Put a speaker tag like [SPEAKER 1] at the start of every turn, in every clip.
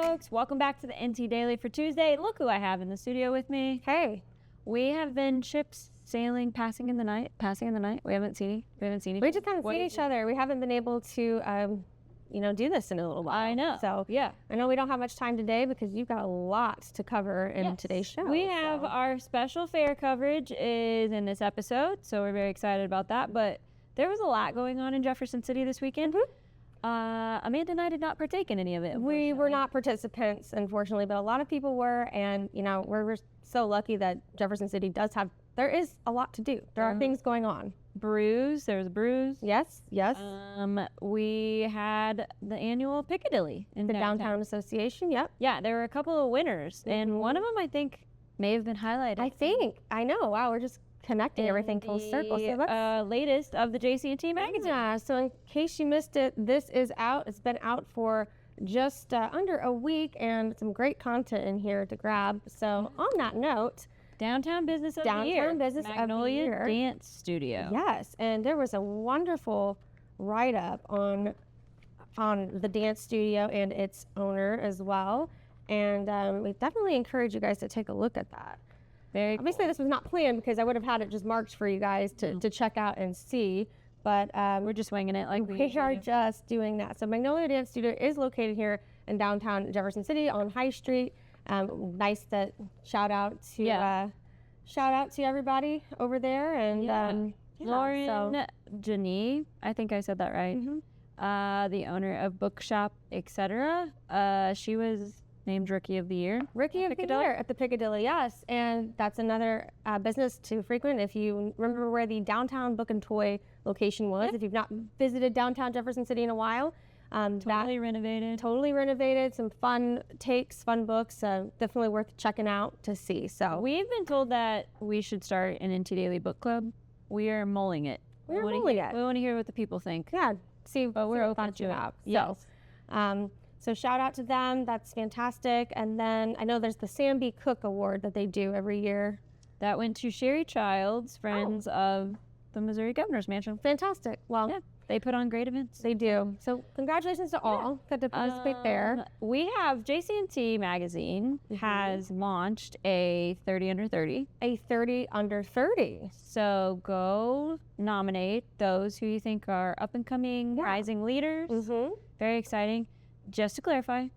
[SPEAKER 1] folks. Welcome back to the NT Daily for Tuesday. Look who I have in the studio with me.
[SPEAKER 2] Hey.
[SPEAKER 1] We have been ships sailing, passing in the night. We haven't seen each other.
[SPEAKER 2] We just haven't seen each other. We haven't been able to, do this in a little while.
[SPEAKER 1] I know.
[SPEAKER 2] So,
[SPEAKER 1] yeah.
[SPEAKER 2] I know we don't have much time today because you've got a lot to cover in today's show.
[SPEAKER 1] We have our special fair coverage is in this episode, so we're very excited about that. But there was a lot going on in Jefferson City this weekend. Amanda and I did not partake in any of it.
[SPEAKER 2] We were not participants, unfortunately, but a lot of people were, and we're so lucky that Jefferson City there is a lot to do. There are things going on.
[SPEAKER 1] There was a brews.
[SPEAKER 2] Yes.
[SPEAKER 1] We had the annual Piccadilly in
[SPEAKER 2] the Downtown Association. Yep.
[SPEAKER 1] Yeah, there were a couple of winners, and one of them I think may have been highlighted.
[SPEAKER 2] I know. Wow, we're just connecting everything full circle.
[SPEAKER 1] So latest of the JC&T magazine.
[SPEAKER 2] Yeah, so in case you missed it, this is out. It's been out for just under a week, and some great content in here to grab. So on that note,
[SPEAKER 1] Downtown Business of the Year. Magnolia Dance Studio.
[SPEAKER 2] Yes, and there was a wonderful write-up on the dance studio and its owner as well. And we definitely encourage you guys to take a look at that. Obviously, this was not planned because I would have had it just marked for you guys to check out and see. But
[SPEAKER 1] we're just winging it like
[SPEAKER 2] we are just doing that. So Magnolia Dance Studio is located here in downtown Jefferson City on High Street. Nice to shout out to everybody over there. And
[SPEAKER 1] Lauren Janie, I think I said that right. The owner of Bookshop, etc. She was named Rookie of the Year.
[SPEAKER 2] Rookie of the Year at the Piccadilly, yes. And that's another business to frequent. If you remember where the downtown Book and Toy location was, if you've not visited downtown Jefferson City in a while,
[SPEAKER 1] totally
[SPEAKER 2] renovated. Some fun takes, fun books, definitely worth checking out to see. So
[SPEAKER 1] we've been told that we should start an NT Daily book club. We are mulling it. We want to hear what the people think.
[SPEAKER 2] Yeah,
[SPEAKER 1] but we're open to it.
[SPEAKER 2] Yes. So shout out to them. That's fantastic. And then I know there's the Sam B. Cook Award that they do every year.
[SPEAKER 1] That went to Sherry Childs, Friends of the Missouri Governor's Mansion.
[SPEAKER 2] Fantastic. Well,
[SPEAKER 1] they put on great events.
[SPEAKER 2] They do. So congratulations to all that to participate there.
[SPEAKER 1] We have JC&T Magazine has launched a 30 under 30.
[SPEAKER 2] A 30 under 30.
[SPEAKER 1] So go nominate those who you think are up and coming, rising leaders. Very exciting. Just to clarify,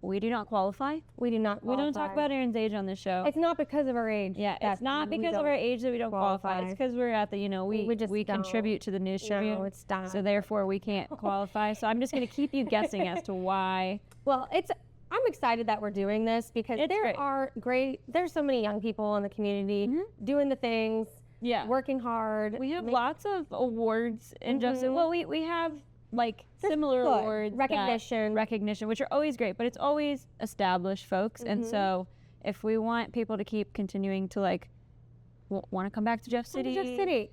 [SPEAKER 1] we do not qualify.
[SPEAKER 2] We do not qualify.
[SPEAKER 1] We don't talk about Erin's age on this show.
[SPEAKER 2] It's not because of our age.
[SPEAKER 1] Yeah, it's not because of our age that we don't qualify. It's because we're at the, we contribute to the news Tribune.
[SPEAKER 2] No, it's not.
[SPEAKER 1] So therefore we can't qualify. So I'm just going to keep you guessing as to why.
[SPEAKER 2] Well, I'm excited that we're doing this because there's so many young people in the community doing the things, working hard.
[SPEAKER 1] We have lots of awards in Jefferson. Well, we have similar awards, recognition, which are always great, but it's always established folks. And so if we want people to keep continuing to want to come back to Jeff City.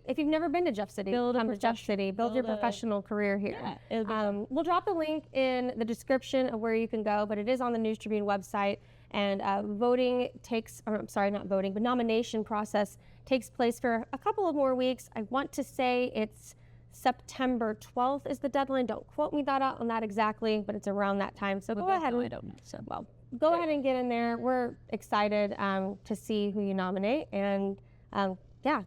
[SPEAKER 2] If you've never been to Jeff City, come to Jeff City. Build your professional career here. We'll drop the link in the description of where you can go, but it is on the News Tribune website. And nomination process takes place for a couple of more weeks. I want to say it's September 12th is the deadline. Don't quote me on that exactly, but it's around that time. So go ahead.
[SPEAKER 1] I don't know. So
[SPEAKER 2] go ahead and get in there. We're excited to see who you nominate, and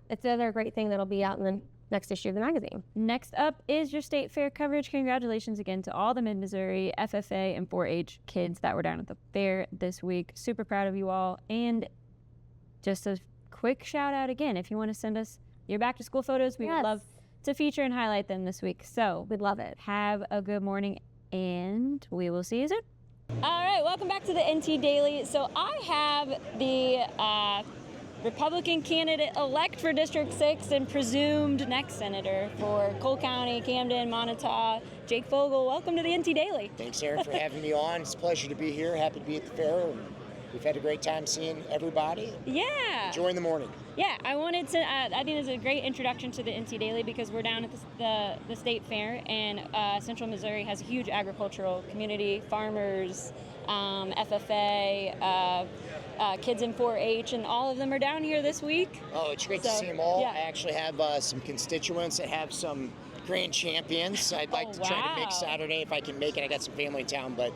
[SPEAKER 2] it's another great thing that'll be out in the next issue of the magazine.
[SPEAKER 1] Next up is your state fair coverage. Congratulations again to all the Mid-Missouri FFA and 4-H kids that were down at the fair this week. Super proud of you all. And just a quick shout out again, if you want to send us your back to school photos, we would love to feature and highlight them this week. So
[SPEAKER 2] we'd love it.
[SPEAKER 1] Have a good morning, and we will see you soon. All right, welcome back to the NT Daily. So I have the Republican candidate-elect for District 6 and presumed next senator for Cole County, Camden, Montauk, Jake Fogel. Welcome to the NT Daily.
[SPEAKER 3] Thanks, Erin, for having me on. It's a pleasure to be here. Happy to be at the fair. We've had a great time seeing everybody.
[SPEAKER 1] Yeah.
[SPEAKER 3] Enjoying the morning.
[SPEAKER 1] Yeah, I wanted to, I think it's a great introduction to the NT Daily because we're down at the state fair, and Central Missouri has a huge agricultural community, farmers, FFA, kids in 4-H, and all of them are down here this week.
[SPEAKER 3] Oh, it's great to see them all. Yeah. I actually have some constituents that have some grand champions. I'd like to try to make Saturday if I can make it. I got some family in town, but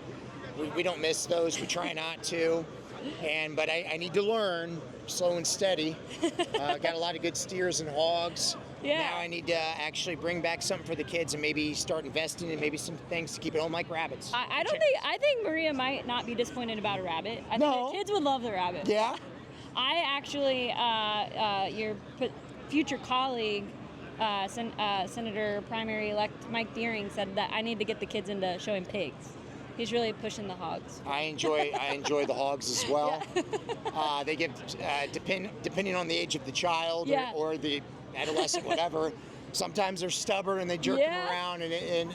[SPEAKER 3] We don't miss those. We try not to. But I need to learn slow and steady. Got a lot of good steers and hogs.
[SPEAKER 1] Yeah.
[SPEAKER 3] Now I need to actually bring back something for the kids and maybe start investing in maybe some things to keep at home like rabbits.
[SPEAKER 1] I think Maria might not be disappointed about a rabbit. I think
[SPEAKER 3] No.
[SPEAKER 1] the kids would love the rabbit.
[SPEAKER 3] Yeah?
[SPEAKER 1] I actually, your future colleague, Senator Primary-elect Mike Deering said that I need to get the kids into showing pigs. He's really pushing the hogs.
[SPEAKER 3] I enjoy the hogs as well.
[SPEAKER 1] Yeah.
[SPEAKER 3] They give depending on the age of the child
[SPEAKER 1] Yeah.
[SPEAKER 3] or the adolescent, whatever. Sometimes they're stubborn and they jerk them around, and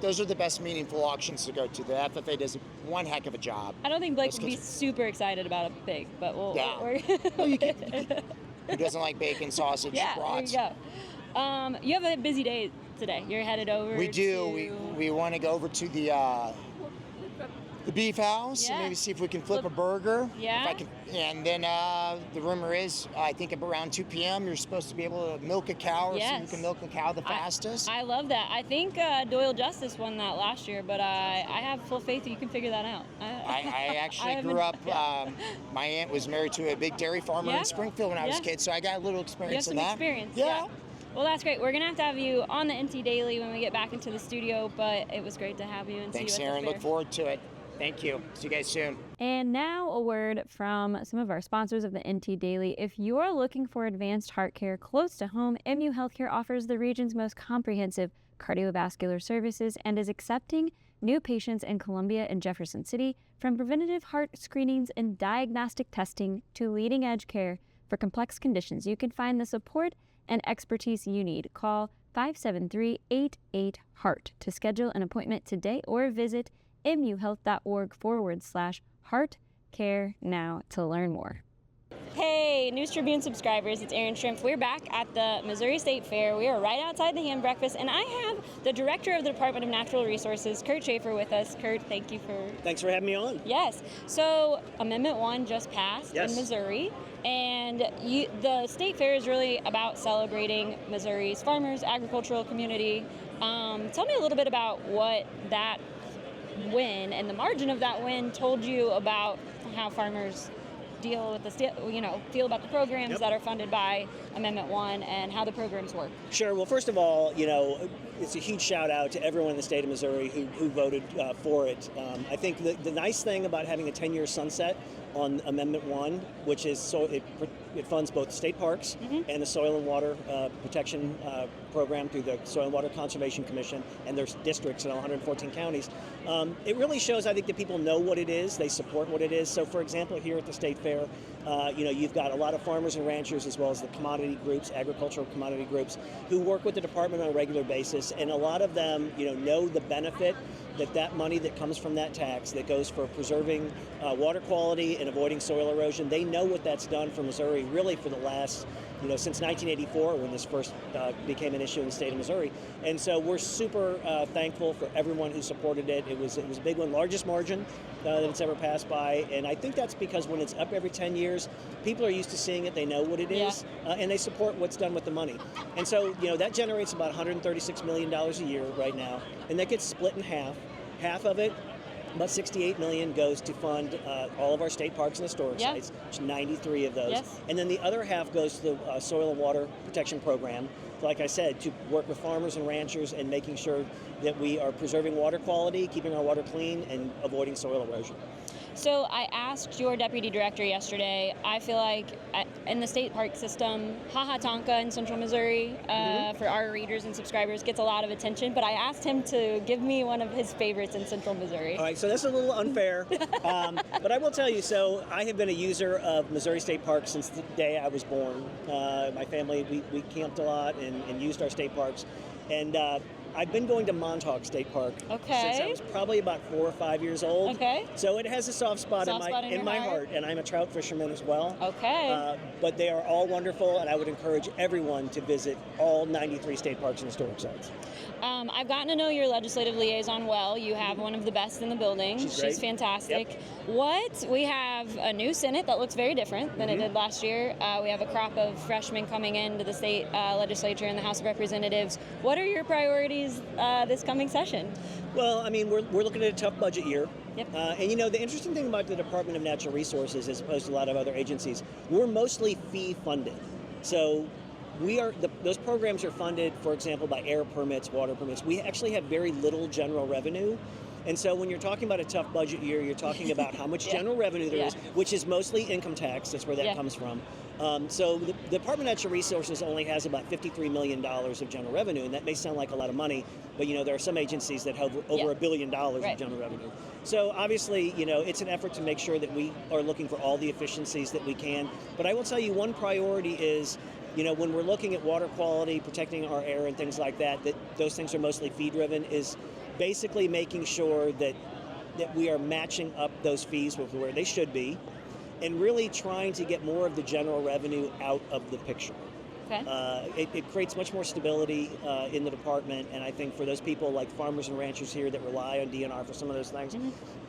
[SPEAKER 3] those are the best meaningful auctions to go to. The FFA does one heck of a job.
[SPEAKER 1] I don't think Blake would be super excited about a pig, but we'll.
[SPEAKER 3] Well, you can, who doesn't like bacon, sausage, brats?
[SPEAKER 1] There you go. You have a busy day today. You're headed over.
[SPEAKER 3] We do.
[SPEAKER 1] To...
[SPEAKER 3] We want to go over to the beef house and maybe see if we can flip a burger.
[SPEAKER 1] Yeah.
[SPEAKER 3] If I can, and then the rumor is, I think around 2 p.m. you're supposed to be able to milk a cow, or so you can milk a cow the fastest.
[SPEAKER 1] I love that. I think Doyle Justice won that last year, but I have full faith that you can figure that out.
[SPEAKER 3] I actually grew up. My aunt was married to a big dairy farmer in Springfield when I was a kid, so I got a little experience in that.
[SPEAKER 1] Experience.
[SPEAKER 3] Yeah.
[SPEAKER 1] Well, that's great. We're going to have you on the NT Daily when we get back into the studio, but it was great to have you and
[SPEAKER 3] Thanks,
[SPEAKER 1] see you at
[SPEAKER 3] Erin.
[SPEAKER 1] the fair.
[SPEAKER 3] Look forward to it. Thank you. See you guys soon.
[SPEAKER 1] And now a word from some of our sponsors of the NT Daily. If you're looking for advanced heart care close to home, MU Healthcare offers the region's most comprehensive cardiovascular services and is accepting new patients in Columbia and Jefferson City. From preventative heart screenings and diagnostic testing to leading-edge care for complex conditions, you can find the support and expertise you need. Call 573-88-HEART to schedule an appointment today or visit muhealth.org/heart care now to learn more. Hey, News Tribune subscribers, it's Erin Shrimp. We're back at the Missouri State Fair. We are right outside the ham breakfast, and I have the director of the Department of Natural Resources, Kurt Schaefer, with us. Kurt, thank you for...
[SPEAKER 4] Thanks for having me on.
[SPEAKER 1] Yes. So, Amendment 1 just passed in Missouri, and the State Fair is really about celebrating Missouri's farmers, agricultural community. Tell me a little bit about what that win and the margin of that win told you about how farmers feel about the programs that are funded by Amendment 1 and how the programs work.
[SPEAKER 4] Sure. Well, first of all, it's a huge shout out to everyone in the state of Missouri who voted for it. I think the nice thing about having a 10-year sunset on Amendment 1, which is it funds both state parks and the soil and water protection program through the Soil and Water Conservation Commission and their districts in all 114 counties. It really shows, I think, that people know what it is, they support what it is. So, for example, here at the State Fair, you've got a lot of farmers and ranchers as well as the commodity groups, agricultural commodity groups, who work with the department on a regular basis, and a lot of them, know the benefit that money that comes from that tax that goes for preserving water quality and avoiding soil erosion, they know what that's done for Missouri really for the last, since 1984 when this first became an issue in the state of Missouri. And so we're super thankful for everyone who supported it. It was a big one, largest margin that it's ever passed by. And I think that's because when it's up every 10 years, people are used to seeing it, they know what it is, and they support what's done with the money. And so, that generates about $136 million a year right now, and that gets split in half. Half of it, about $68 million, goes to fund all of our state parks and historic sites, which 93 of those.
[SPEAKER 1] Yes.
[SPEAKER 4] And then the other half goes to the Soil and Water Protection Program, like I said, to work with farmers and ranchers and making sure that we are preserving water quality, keeping our water clean, and avoiding soil erosion.
[SPEAKER 1] So I asked your deputy director yesterday, I feel like in the state park system, Ha Tonka in central Missouri, for our readers and subscribers, gets a lot of attention, but I asked him to give me one of his favorites in central Missouri.
[SPEAKER 4] All right, so that's a little unfair, but I will tell you, so I have been a user of Missouri State Park since the day I was born. My family, we camped a lot and used our state parks, and I've been going to Montauk State Park since I was probably about 4 or 5 years old.
[SPEAKER 1] Okay.
[SPEAKER 4] So it has a soft spot in my heart, and I'm a trout fisherman as well.
[SPEAKER 1] Okay.
[SPEAKER 4] But they are all wonderful, and I would encourage everyone to visit all 93 state parks and historic sites.
[SPEAKER 1] I've gotten to know your legislative liaison well. You have one of the best in the building.
[SPEAKER 4] She's
[SPEAKER 1] fantastic.
[SPEAKER 4] Yep.
[SPEAKER 1] We have a new Senate that looks very different than it did last year. We have a crop of freshmen coming into the state legislature and the House of Representatives. What are your priorities this coming session?
[SPEAKER 4] Well, I mean, we're looking at a tough budget year.
[SPEAKER 1] Yep.
[SPEAKER 4] And you know, the interesting thing about the Department of Natural Resources, as opposed to a lot of other agencies, we're mostly fee funded. So those programs are funded, for example, by air permits, water permits. We actually have very little general revenue. And so when you're talking about a tough budget year, you're talking about how much general revenue there is, which is mostly income tax. That's where that comes from. So the Department of Natural Resources only has about $53 million of general revenue, and that may sound like a lot of money, but you know, there are some agencies that have over $1 billion of general revenue. So obviously, you know, it's an effort to make sure that we are looking for all the efficiencies that we can. But I will tell you, one priority is, you know, when we're looking at water quality, protecting our air and things like that, that those things are mostly fee driven, is basically making sure that we are matching up those fees with where they should be, and really trying to get more of the general revenue out of the picture.
[SPEAKER 1] Okay.
[SPEAKER 4] It creates much more stability in the department, and I think for those people like farmers and ranchers here that rely on DNR for some of those things,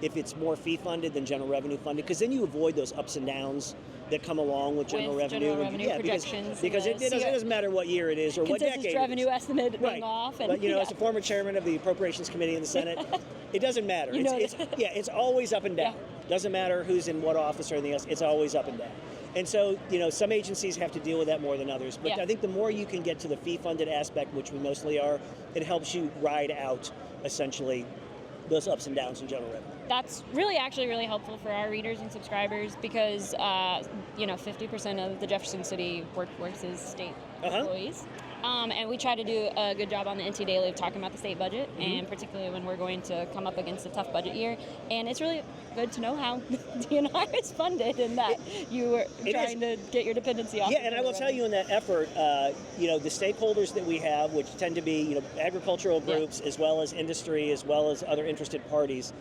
[SPEAKER 4] if it's more fee funded than general revenue funded, because then you avoid those ups and downs that come along with general revenue.
[SPEAKER 1] General revenue projections.
[SPEAKER 4] Because it doesn't matter what year it is or what decade.
[SPEAKER 1] Consensus revenue estimate being off. And,
[SPEAKER 4] but you know, as a former chairman of the Appropriations Committee in the Senate, it doesn't matter. It's always up and down. Doesn't matter who's in what office or anything else. It's always up and down. And so, you know, some agencies have to deal with that more than others. But I think the more you can get to the fee-funded aspect, which we mostly are, it helps you ride out, essentially, those ups and downs in general revenue.
[SPEAKER 1] That's really helpful for our readers and subscribers because, you know, 50% of the Jefferson City workforce is state employees. And we try to do a good job on the NT Daily of talking about the state budget, and particularly when we're going to come up against a tough budget year. And it's really good to know how DNR is funded and that you are trying to get your dependency off.
[SPEAKER 4] Yeah, and I will tell you in that effort, you know, the stakeholders that we have, which tend to be, you know, agricultural groups as well as industry, as well as other interested parties,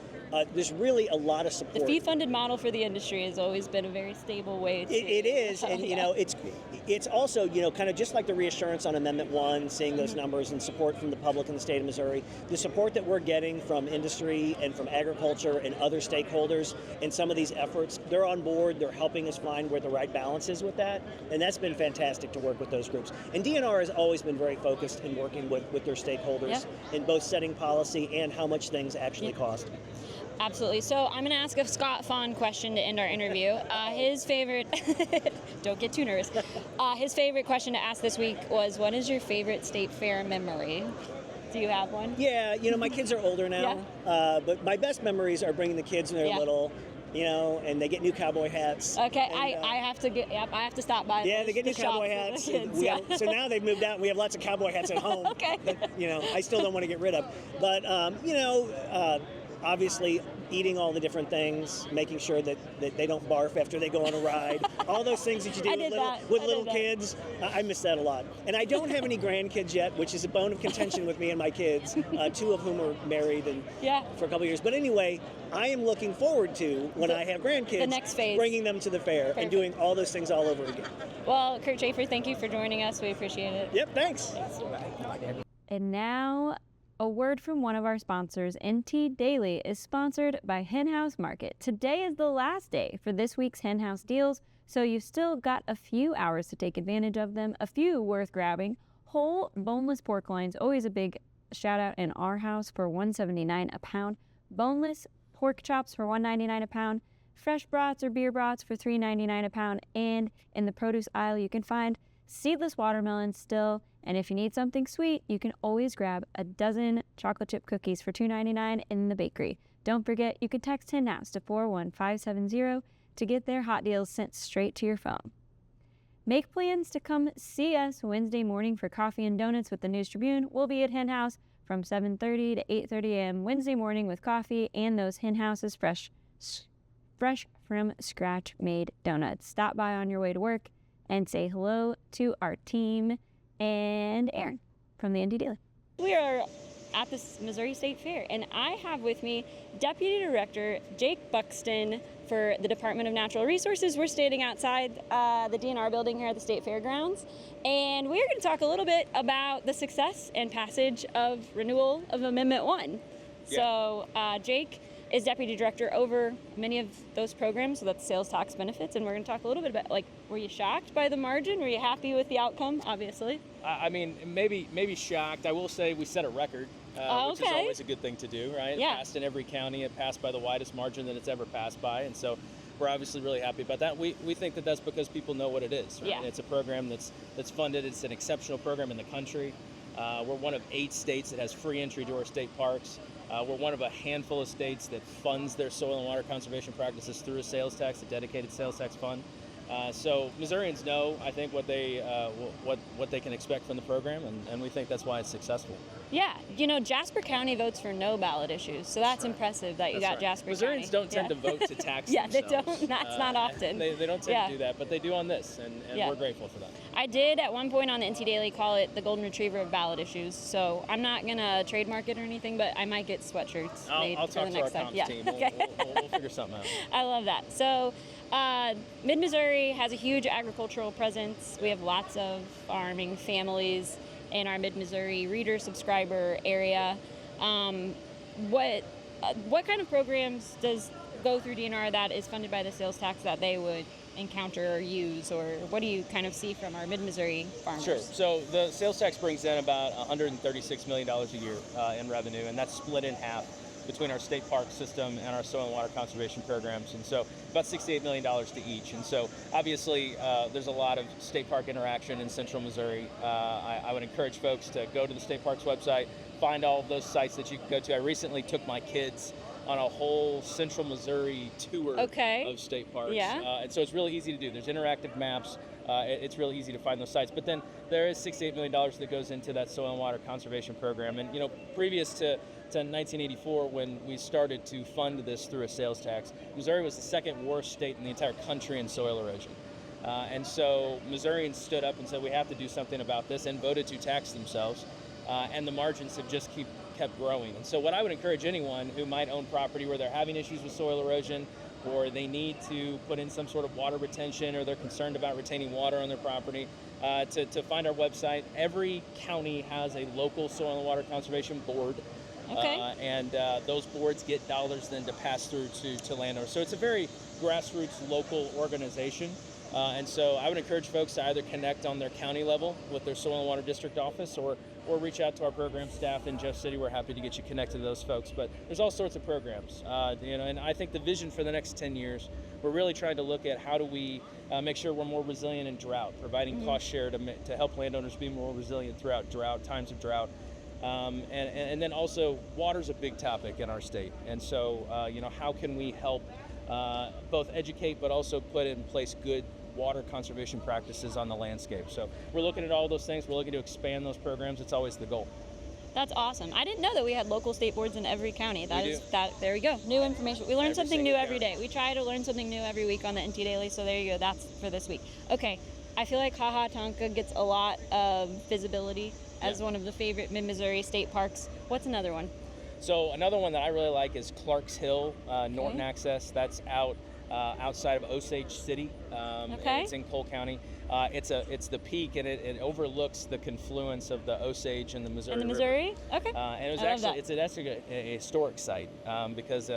[SPEAKER 4] there's really a lot of support.
[SPEAKER 1] The fee-funded model for the industry has always been a very stable way to...
[SPEAKER 4] It is, and you know, it's also, you know, kind of just like the reassurance on Amendment 1, seeing those numbers and support from the public in the state of Missouri, the support that we're getting from industry and from agriculture and other stakeholders in some of these efforts, they're on board, they're helping us find where the right balance is with that, and that's been fantastic to work with those groups. And DNR has always been very focused in working with their stakeholders in both setting policy and how much things actually cost.
[SPEAKER 1] Absolutely. So I'm going to ask a Scott Fawn question to end our interview. His favorite, don't get too nervous. His favorite question to ask this week was, what is your favorite state fair memory? Do you have one?
[SPEAKER 4] Yeah, you know, my kids are older now, but my best memories are bringing the kids when they're little. You know, and they get new cowboy hats.
[SPEAKER 1] Okay,
[SPEAKER 4] and,
[SPEAKER 1] I have to stop by.
[SPEAKER 4] Yeah, they get new cowboy hats. So now they've moved out, and we have lots of cowboy hats at home. That, you know, I still don't want to get rid of. But you know, obviously eating all the different things, making sure that they don't barf after they go on a ride, all those things that you do with little kids. I miss that a lot. And I don't have any grandkids yet, which is a bone of contention with me and my kids, two of whom are married and for a couple of years. But anyway, I am looking forward to, when I have grandkids,
[SPEAKER 1] the next phase,
[SPEAKER 4] bringing them to the fair and doing all those things all over again.
[SPEAKER 1] Well, Kurt Schaefer, thank you for joining us. We appreciate it.
[SPEAKER 4] Yep, thanks.
[SPEAKER 2] And now, a word from one of our sponsors. NT Daily is sponsored by HenHouse Market. Today is the last day for this week's HenHouse deals, so you've still got a few hours to take advantage of them, a few worth grabbing. Whole boneless pork loins, always a big shout out in our house, for $1.79 a pound. Boneless pork chops for $1.99 a pound. Fresh brats or beer brats for $3.99 a pound. And in the produce aisle, you can find seedless watermelons still. And if you need something sweet, you can always grab a dozen chocolate chip cookies for $2.99 in the bakery. Don't forget, you can text HenHouse to 41570 to get their hot deals sent straight to your phone. Make plans to come see us Wednesday morning for coffee and donuts with the News Tribune. We'll be at HenHouse from 7:30 to 8:30 a.m. Wednesday morning with coffee and those HenHouse's fresh from scratch made donuts. Stop by on your way to work and say hello to our team and Erin from the NT Daily. We are at the Missouri State Fair, and I have with me Deputy Director Jake Buxton for the Department of Natural Resources. We're standing outside the DNR building here at the State Fairgrounds, and we're going to talk a little bit about the success and passage of renewal of Amendment 1. Yeah. So, Jake,
[SPEAKER 1] is deputy director over many of those programs, so that's sales tax benefits. And we're going to talk a little bit about, like, were you shocked by the margin? Were you happy with the outcome? Obviously.
[SPEAKER 5] I mean, maybe shocked. I will say we set a record, which is always a good thing to do, right?
[SPEAKER 1] Yeah.
[SPEAKER 5] It passed in every county. It passed by the widest margin that it's ever passed by, and so we're obviously really happy about that. We think that that's because people know what it is. Right?
[SPEAKER 1] Yeah.
[SPEAKER 5] It's a program that's funded. It's an exceptional program in the country. We're one of 8 states that has free entry to our state parks. We're one of a handful of states that funds their soil and water conservation practices through a sales tax, a dedicated sales tax fund. So Missourians know, I think, what they can expect from the program, and we think that's why it's successful.
[SPEAKER 1] Yeah, you know, Jasper County votes for no ballot issues, so that's impressive that you got Jasper
[SPEAKER 5] Missourians
[SPEAKER 1] County.
[SPEAKER 5] don't tend to vote to tax
[SPEAKER 1] Yeah, they
[SPEAKER 5] themselves.
[SPEAKER 1] don't. That's not often.
[SPEAKER 5] They don't tend to do that, but they do on this, and we're grateful for that.
[SPEAKER 1] I did at one point on the NT Daily call it the golden retriever of ballot issues, so I'm not going to trademark it or anything, but I might get sweatshirts made
[SPEAKER 5] I'll
[SPEAKER 1] for
[SPEAKER 5] talk
[SPEAKER 1] the
[SPEAKER 5] to our
[SPEAKER 1] next time.
[SPEAKER 5] comms team.
[SPEAKER 1] Okay.
[SPEAKER 5] We'll figure something out.
[SPEAKER 1] I love that. So Mid-Missouri has a huge agricultural presence. We have lots of farming families in our Mid-Missouri reader subscriber area. What kind of programs does go through DNR that is funded by the sales tax that they would encounter or use, or what do you kind of see from our Mid-Missouri farmers?
[SPEAKER 5] Sure. So the sales tax brings in about $136 million a year in revenue, and that's split in half between our state park system and our soil and water conservation programs, and so about $68 million to each. And so obviously there's a lot of state park interaction in central Missouri. I would encourage folks to go to the state parks website, find all of those sites that you can go to. I recently took my kids on a whole central Missouri tour of state parks.
[SPEAKER 1] Yeah.
[SPEAKER 5] And so it's really easy to do. There's interactive maps. It's really easy to find those sites. But then there is $68 million that goes into that soil and water conservation program. And, you know, previous to 1984, when we started to fund this through a sales tax, Missouri was the second worst state in the entire country in soil erosion. And so Missourians stood up and said, we have to do something about this, and voted to tax themselves. And the margins have just kept growing. And so what I would encourage anyone who might own property where they're having issues with soil erosion, or they need to put in some sort of water retention, or they're concerned about retaining water on their property, to find our website. Every county has a local soil and water conservation board. And those boards get dollars then to pass through to landowners. So it's a very grassroots local organization. And so I would encourage folks to either connect on their county level with their soil and water district office, or reach out to our program staff in Jeff City. We're happy to get you connected to those folks. But there's all sorts of programs, and I think the vision for the next 10 years, we're really trying to look at how do we make sure we're more resilient in drought, providing cost share to help landowners be more resilient throughout times of drought. And then also, water's a big topic in our state. And so, how can we help both educate but also put in place good water conservation practices on the landscape? So we're looking at all those things. We're looking to expand those programs. It's always the goal.
[SPEAKER 1] That's awesome. I didn't know that we had local state boards in every county. There we go. New information. We learn something new every day. We try to learn something new every week on the NT Daily, so there you go. That's for this week. Okay. I feel like Tonka gets a lot of visibility as one of the favorite Mid-Missouri state parks. What's another one?
[SPEAKER 5] So another one that I really like is Clark's Hill, Norton Access. That's outside of Osage City. It's in Cole County. It's the peak, and it overlooks the confluence of the Osage and the Missouri.
[SPEAKER 1] And the Missouri?
[SPEAKER 5] River.
[SPEAKER 1] Okay.
[SPEAKER 5] And it was actually a historic site because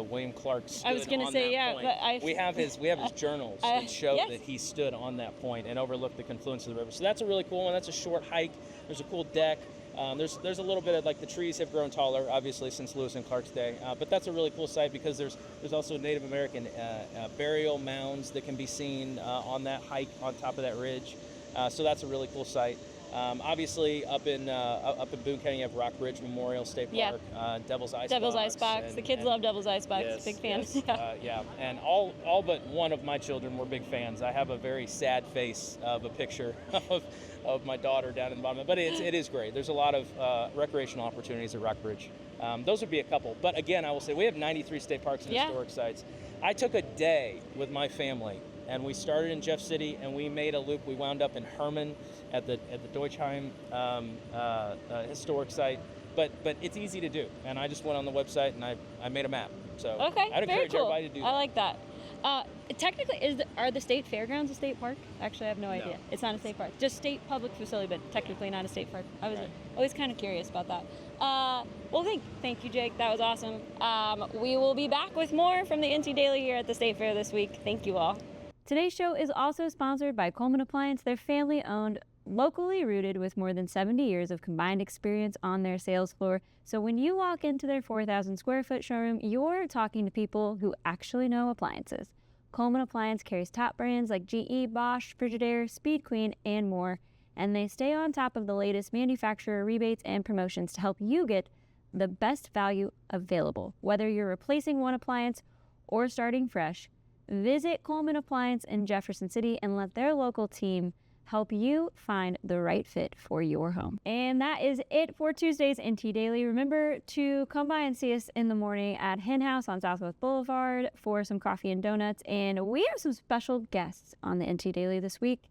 [SPEAKER 5] William Clark stood
[SPEAKER 1] I was going to say,
[SPEAKER 5] point.
[SPEAKER 1] But
[SPEAKER 5] we have his journals that show that he stood on that point and overlooked the confluence of the river. So that's a really cool one. That's a short hike. There's a cool deck. There's a little bit of, like, the trees have grown taller, obviously, since Lewis and Clark's day. But that's a really cool site because there's also Native American burial mounds that can be seen on that hike on top of that ridge. So that's a really cool site. Obviously, up in Boone County, you have Rock Ridge Memorial State Park, Devil's Icebox.
[SPEAKER 1] The kids love Devil's Icebox.
[SPEAKER 5] Yes,
[SPEAKER 1] big fans.
[SPEAKER 5] Yes. And all but one of my children were big fans. I have a very sad face of a picture of my daughter down in the bottom. But it is great. There's a lot of recreational opportunities at Rock Ridge. Those would be a couple. But again, I will say we have 93 state parks and historic sites. I took a day with my family, and we started in Jeff City, and we made a loop. We wound up in Herman at the Deutschheim historic site. But it's easy to do, and I just went on the website and I made a map. So I'd encourage everybody to do that.
[SPEAKER 1] I like that. Technically, are the state fairgrounds a state park? Actually, I have no idea. It's not a state park. Just state public facility, but technically not a state park. I was always kind of curious about that. Well, thank you, Jake. That was awesome. We will be back with more from the NT Daily here at the State Fair this week. Thank you all. Today's show is also sponsored by Coleman Appliance. They're family-owned, locally rooted with more than 70 years of combined experience on their sales floor. So when you walk into their 4,000 square foot showroom, you're talking to people who actually know appliances. Coleman Appliance carries top brands like GE, Bosch, Frigidaire, Speed Queen, and more. And they stay on top of the latest manufacturer rebates and promotions to help you get the best value available. Whether you're replacing one appliance or starting fresh, visit Coleman Appliance in Jefferson City and let their local team help you find the right fit for your home. And that is it for Tuesday's NT Daily. Remember to come by and see us in the morning at HenHouse on Southwest Boulevard for some coffee and donuts. And we have some special guests on the NT Daily this week.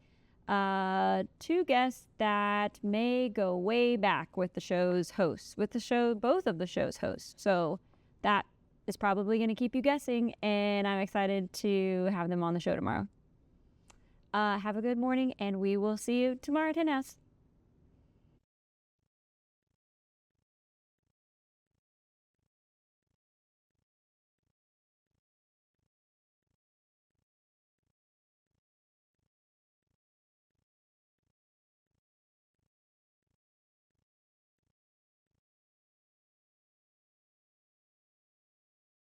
[SPEAKER 1] 2 guests that may go way back with the show's hosts, both of the show's hosts. So that is probably going to keep you guessing, and I'm excited to have them on the show tomorrow. Have a good morning, and we will see you tomorrow at HenHouse.